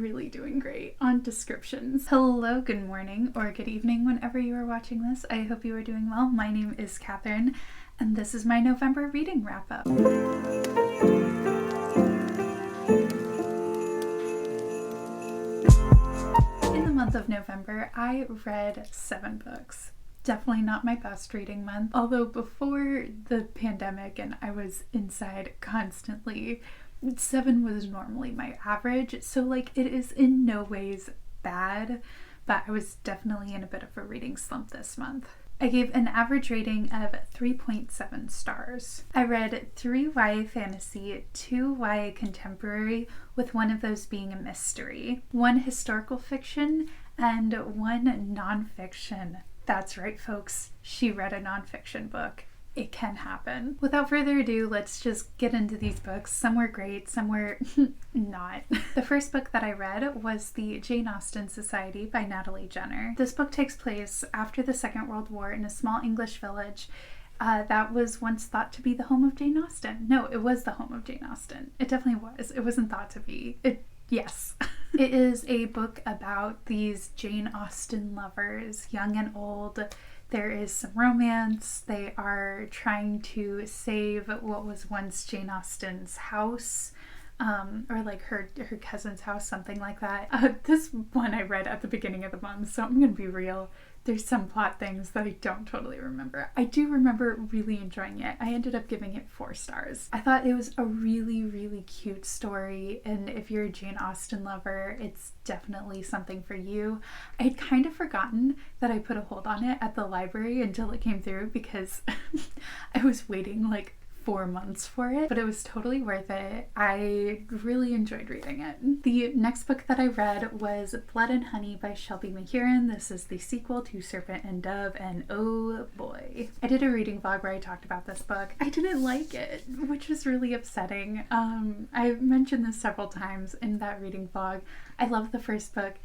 really doing great on descriptions. Hello, good morning, or good evening whenever you are watching this. I hope you are doing well. My name is Catherine, and this is my November reading wrap-up. In the month of November, I read 7 books. Definitely not my best reading month, although before the pandemic and I was inside constantly, 7 was normally my average, so like it is in no ways bad, but I was definitely in a bit of a reading slump this month. I gave an average rating of 3.7 stars. I read 3 YA fantasy, 2 YA contemporary, with one of those being a mystery, 1 historical fiction, and 1 nonfiction. That's right, folks. She read a nonfiction book. It can happen. Without further ado, let's just get into these books. Some were great, some were not. The first book that I read was The Jane Austen Society by Natalie Jenner. This book takes place after the Second World War in a small English village that was once thought to be the home of Jane Austen. No, it was the home of Jane Austen. It definitely was. It wasn't thought to be. Yes. It is a book about these Jane Austen lovers, young and old. There is some romance. They are trying to save what was once Jane Austen's house, or like her cousin's house, something like that. This one I read at the beginning of the month, so I'm gonna be real. There's some plot things that I don't totally remember. I do remember really enjoying it. I ended up giving it 4 stars. I thought it was a really, really cute story, and if you're a Jane Austen lover, it's definitely something for you. I had kind of forgotten that I put a hold on it at the library until it came through because I was waiting like 4 months for it, but it was totally worth it. I really enjoyed reading it. The next book that I read was Blood and Honey by Shelby Mahurin. This is the sequel to Serpent and Dove, and oh boy. I did a reading vlog where I talked about this book. I didn't like it, which was really upsetting. I've mentioned this several times in that reading vlog. I love the first book.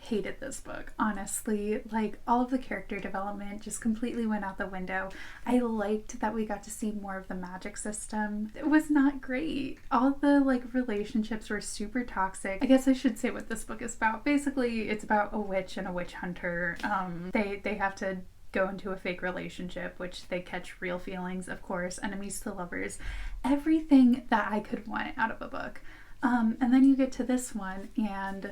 Hated this book, honestly. Like, all of the character development just completely went out the window. I liked that we got to see more of the magic system. It was not great. All the like relationships were super toxic. I guess I should say what this book is about. Basically, it's about a witch and a witch hunter. They have to go into a fake relationship, which they catch real feelings, of course, enemies to lovers, everything that I could want out of a book. And then you get to this one, and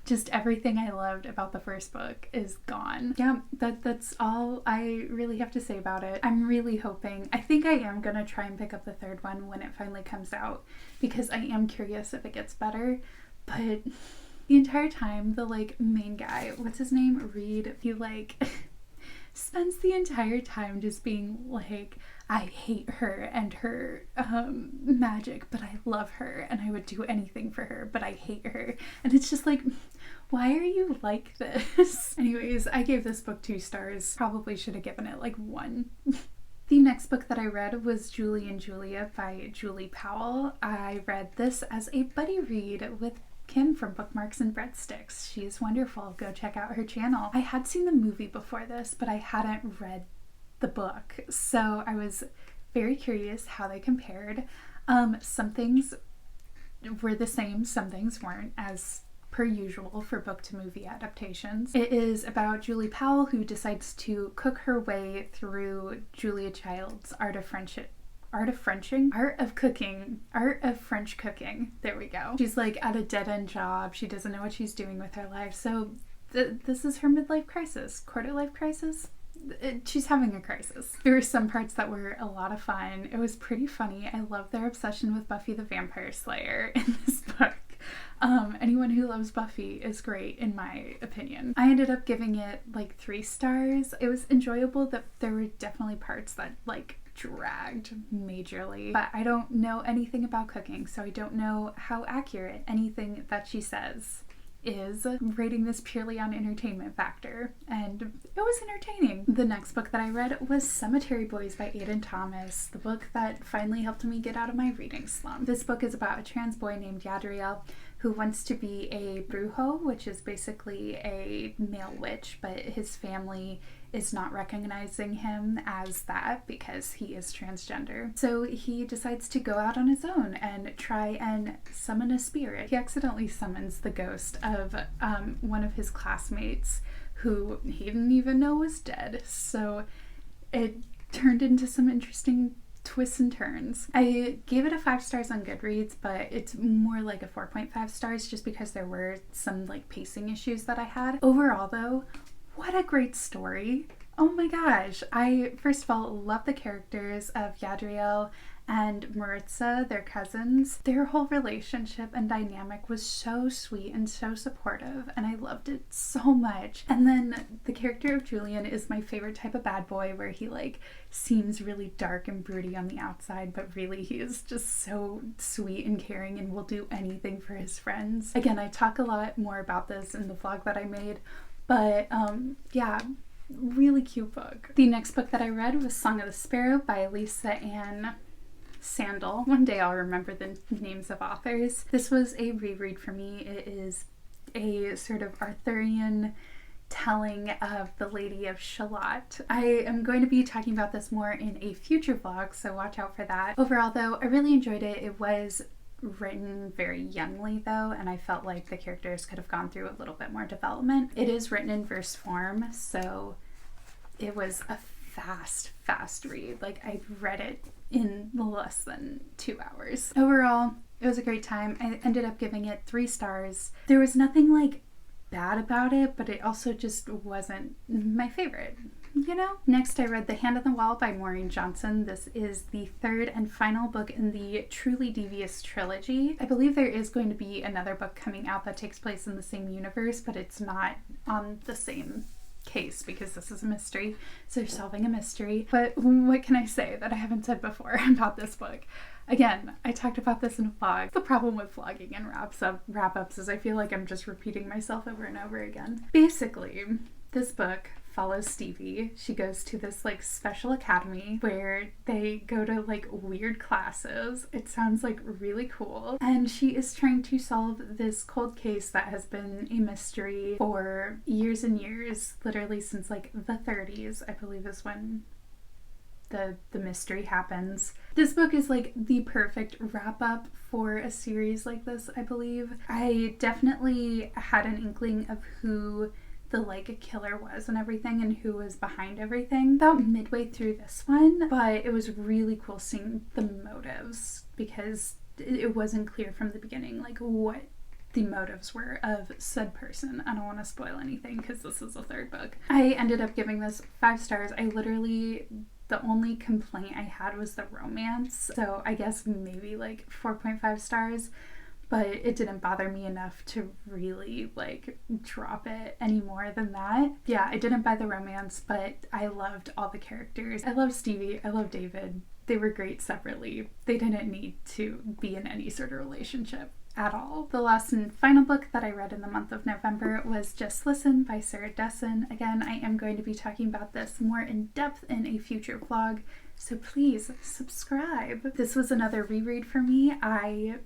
just everything I loved about the first book is gone. Yeah, that's all I really have to say about it. I'm really hoping, I think I am gonna try and pick up the third one when it finally comes out, because I am curious if it gets better, but the entire time, the like main guy, what's his name? Reed, he like spends the entire time just being like, I hate her and her magic, but I love her and I would do anything for her, but I hate her. And it's just like, why are you like this? Anyways, I gave this book 2 stars. Probably should have given it like 1. The next book that I read was Julie and Julia by Julie Powell. I read this as a buddy read with Kim from Bookmarks and Breadsticks. She's wonderful. Go check out her channel. I had seen the movie before this, but I hadn't read the book, so I was very curious how they compared. Some things were the same, some things weren't, as per usual for book to movie adaptations. It is about Julie Powell, who decides to cook her way through Julia Child's art of French cooking. There we go. She's like at a dead-end job. She doesn't know what she's doing with her life. So this is her midlife crisis, quarter life crisis. She's having a crisis. There were some parts that were a lot of fun. It was pretty funny. I love their obsession with Buffy the Vampire Slayer in this book. Anyone who loves Buffy is great, in my opinion. I ended up giving it like 3 stars. It was enjoyable. That there were definitely parts that like dragged majorly, but I don't know anything about cooking, so I don't know how accurate anything that she says is. Rating this purely on entertainment factor, and it was entertaining. The next book that I read was Cemetery Boys by Aiden Thomas, the book that finally helped me get out of my reading slump. This book is about a trans boy named Yadriel who wants to be a brujo, which is basically a male witch, but his family is not recognizing him as that because he is transgender. So he decides to go out on his own and try and summon a spirit. He accidentally summons the ghost of one of his classmates who he didn't even know was dead. So it turned into some interesting twists and turns. I gave it a 5 stars on Goodreads, but it's more like a 4.5 stars just because there were some like pacing issues that I had. Overall though, what a great story. Oh my gosh. I first of all love the characters of Yadriel and Maritza, their cousins. Their whole relationship and dynamic was so sweet and so supportive, and I loved it so much. And then the character of Julian is my favorite type of bad boy, where he like seems really dark and broody on the outside, but really he is just so sweet and caring and will do anything for his friends. Again, I talk a lot more about this in the vlog that I made, but yeah, really cute book. The next book that I read was Song of the Sparrow by Lisa Ann Sandell. One day I'll remember the names of authors. This was a reread for me. It is a sort of Arthurian telling of the Lady of Shalott. I am going to be talking about this more in a future vlog, so watch out for that. Overall though, I really enjoyed it. It was written very youngly though, and I felt like the characters could have gone through a little bit more development. It is written in verse form, so it was a fast read. Like, I read it in less than 2 hours. Overall, it was a great time. I ended up giving it 3 stars. There was nothing like bad about it, but it also just wasn't my favorite, you know? Next, I read The Hand on the Wall by Maureen Johnson. This is the 3rd and final book in the Truly Devious trilogy. I believe there is going to be another book coming out that takes place in the same universe, but it's not on the same case because this is a mystery, so they're solving a mystery. But what can I say that I haven't said before about this book? Again, I talked about this in a vlog. The problem with vlogging and wrap-ups is I feel like I'm just repeating myself over and over again. Basically, this book follows Stevie. She goes to this like special academy where they go to like weird classes. It sounds like really cool. And she is trying to solve this cold case that has been a mystery for years and years, literally since like the 30s, I believe is when the mystery happens. This book is like the perfect wrap up for a series like this, I believe. I definitely had an inkling of who the like killer was and everything and who was behind everything about midway through this one, but it was really cool seeing the motives because it wasn't clear from the beginning like what the motives were of said person. I don't want to spoil anything because this is the 3rd book. I ended up giving this 5 stars. The only complaint I had was the romance, so I guess maybe like 4.5 stars. But it didn't bother me enough to really like drop it any more than that. Yeah, I didn't buy the romance, but I loved all the characters. I love Stevie, I love David. They were great separately. They didn't need to be in any sort of relationship at all. The last and final book that I read in the month of November was Just Listen by Sarah Dessen. Again, I am going to be talking about this more in depth in a future vlog, so please subscribe. This was another reread for me. I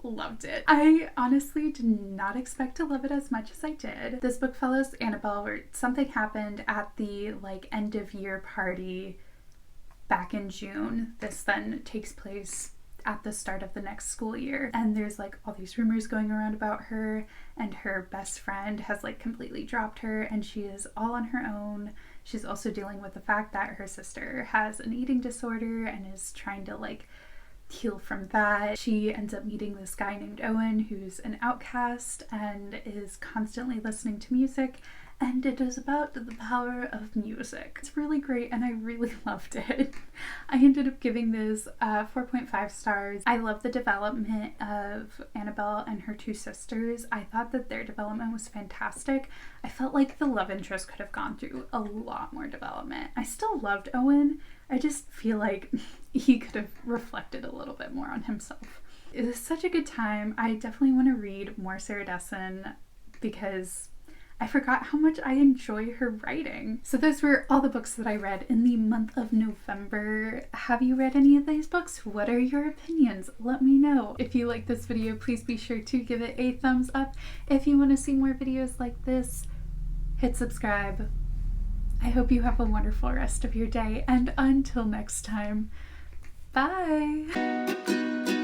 loved it. I honestly did not expect to love it as much as I did. This book follows Annabelle where something happened at the like end of year party back in June. This then takes place at the start of the next school year, and there's like all these rumors going around about her, and her best friend has like completely dropped her and she is all on her own. She's also dealing with the fact that her sister has an eating disorder and is trying to like heal from that. She ends up meeting this guy named Owen who's an outcast and is constantly listening to music, and it is about the power of music. It's really great and I really loved it. I ended up giving this 4.5 stars. I love the development of Annabelle and her 2 sisters. I thought that their development was fantastic. I felt like the love interest could have gone through a lot more development. I still loved Owen. I just feel like he could have reflected a little bit more on himself. It was such a good time. I definitely want to read more Sarah Dessen because I forgot how much I enjoy her writing. So those were all the books that I read in the month of November. Have you read any of these books? What are your opinions? Let me know. If you like this video, please be sure to give it a thumbs up. If you want to see more videos like this, hit subscribe. I hope you have a wonderful rest of your day, and until next time, bye!